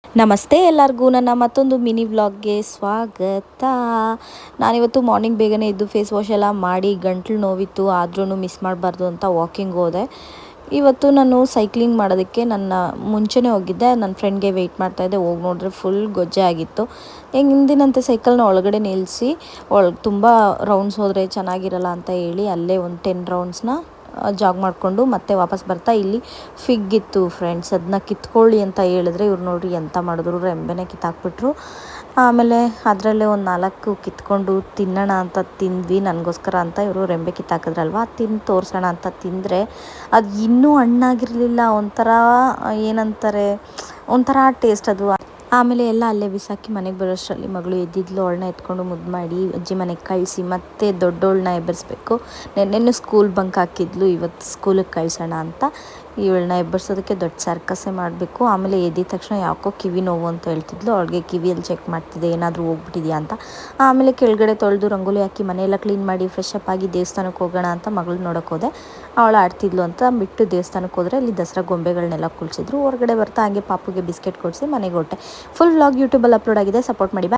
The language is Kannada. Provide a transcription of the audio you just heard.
ನಮಸ್ತೆ ಎಲ್ಲರಿಗೂ ನನ್ನ ಮತ್ತೊಂದು ಮಿನಿ ವ್ಲಾಗ್ಗೆ ಸ್ವಾಗತ. ನಾನಿವತ್ತು ಮಾರ್ನಿಂಗ್ ಬೇಗನೆ ಎದ್ದು ಫೇಸ್ ವಾಶ್ ಎಲ್ಲ ಮಾಡಿ ಗಂಟ್ಲು ನೋವಿತ್ತು ಆದ್ರೂ ಮಿಸ್ ಮಾಡಬಾರ್ದು ಅಂತ ವಾಕಿಂಗ್ ಹೋದೆ. ಇವತ್ತು ನಾನು ಸೈಕ್ಲಿಂಗ್ ಮಾಡೋದಕ್ಕೆ ಮುಂಚೆನೇ ಹೋಗಿದ್ದೆ. ನನ್ನ ಫ್ರೆಂಡ್ಗೆ ವೆಯ್ಟ್ ಮಾಡ್ತಾಯಿದ್ದೆ. ಹೋಗಿ ನೋಡಿದ್ರೆ ಫುಲ್ ಗೊಜ್ಜೆ ಆಗಿತ್ತು. ಹಿಂದಿನಂತೆ ಸೈಕಲ್ನ ಒಳಗಡೆ ನಿಲ್ಲಿಸಿ ತುಂಬ ರೌಂಡ್ಸ್ ಹೋದರೆ ಚೆನ್ನಾಗಿರಲ್ಲ ಅಂತ ಹೇಳಿ ಅಲ್ಲೇ ಒಂದು 10 ರೌಂಡ್ಸ್ನ ಜಾಗ್ ಮಾಡಿಕೊಂಡು ಮತ್ತೆ ವಾಪಸ್ ಬರ್ತಾ ಇಲ್ಲಿ ಫಿಗ್ ಇತ್ತು ಫ್ರೆಂಡ್ಸ್, ಅದನ್ನ ಕಿತ್ಕೊಳ್ಳಿ ಅಂತ ಹೇಳಿದ್ರೆ ಇವ್ರು ನೋಡ್ರಿ ಎಂತ ಮಾಡಿದ್ರು, ರೆಂಬೆನೇ ಕಿತ್ತಾಕ್ಬಿಟ್ರು. ಆಮೇಲೆ ಅದರಲ್ಲೇ ಒಂದು 4 ಕಿತ್ಕೊಂಡು ತಿನ್ನೋಣ ಅಂತ ತಿಂದ್ವಿ. ನನಗೋಸ್ಕರ ಅಂತ ಇವರು ರೆಂಬೆ ಕಿತ್ತಾಕಿದ್ರಲ್ವ, ತಿಂದು ತೋರಿಸೋಣ ಅಂತ ತಿಂದರೆ ಅದು ಇನ್ನೂ ಹಣ್ಣಾಗಿರಲಿಲ್ಲ. ಏನಂತಾರೆ, ಒಂಥರ ಟೇಸ್ಟ್ ಅದು. ಆಮೇಲೆ ಎಲ್ಲ ಅಲ್ಲೇ ಬಿಸಾಕಿ ಮನೆಗೆ ಬರೋಷ್ಟರಲ್ಲಿ ಮಗಳು ಎದ್ದಿದ್ಲು. ಅವಳನ್ನ ಎತ್ಕೊಂಡು ಮುದ್ದು ಮಾಡಿ ಅಜ್ಜಿ ಮನೆಗೆ ಕಳಿಸಿ ಮತ್ತೆ ದೊಡ್ಡವಳನ್ನ ಎಬ್ಬರಿಸ್ಬೇಕು. ನೆನ್ನೆನೂ ಸ್ಕೂಲ್ ಬಂಕ್ ಹಾಕಿದ್ಲು, ಇವತ್ತು ಸ್ಕೂಲಿಗೆ ಕಳಿಸೋಣ ಅಂತ. ಇವಳನ್ನ ಎಬ್ಬರಿಸೋದಕ್ಕೆ ದೊಡ್ಡ ಸರ್ಕಸ್ಸೇ ಮಾಡಬೇಕು. ಆಮೇಲೆ ಎದ್ದಿದ ತಕ್ಷಣ ಯಾಕೋ ಕಿವಿ ನೋವು ಅಂತ ಹೇಳ್ತಿದ್ಲು. ಅವಳಿಗೆ ಕಿವಿಯಲ್ಲಿ ಚೆಕ್ ಮಾಡ್ತಿದ್ದೆ ಏನಾದರೂ ಹೋಗ್ಬಿಟ್ಟಿದೆಯಾ ಅಂತ. ಆಮೇಲೆ ಕೆಳಗಡೆ ತೊಳೆದು ರಂಗೋಲಿ ಹಾಕಿ ಮನೆಯೆಲ್ಲ ಕ್ಲೀನ್ ಮಾಡಿ ಫ್ರೆಶ್ ಅಪ್ ಆಗಿ ದೇವಸ್ಥಾನಕ್ಕೆ ಹೋಗೋಣ ಅಂತ ಮಗಳು ನೋಡೋಕೆ ಹೋದೆ. ಅವಳು ಆಡ್ತಿದ್ಲು ಅಂತ ಬಿಟ್ಟು ದೇವಸ್ಥಾನಕ್ಕೆ ಹೋದರೆ ಅಲ್ಲಿ ದಸರಾ ಗೊಂಬೆಗಳನ್ನೆಲ್ಲ ಕುಳಿಸಿದ್ರು. ಹೊರಗಡೆ ಬರ್ತಾ ಹಾಗೆ ಪಾಪುಗೆ ಬಿಸ್ಕೆಟ್ ಕೊಡಿಸಿ ಮನೆಗೆ ಹೊಟ್ಟೆ. ಫುಲ್ ವ್ಲಾಗ್ ಯೂಟ್ಯೂಬಲ್ಲಿ ಅಪ್ಲೋಡ್ ಆಗಿದೆ, ಸಪೋರ್ಟ್ ಮಾಡಿ.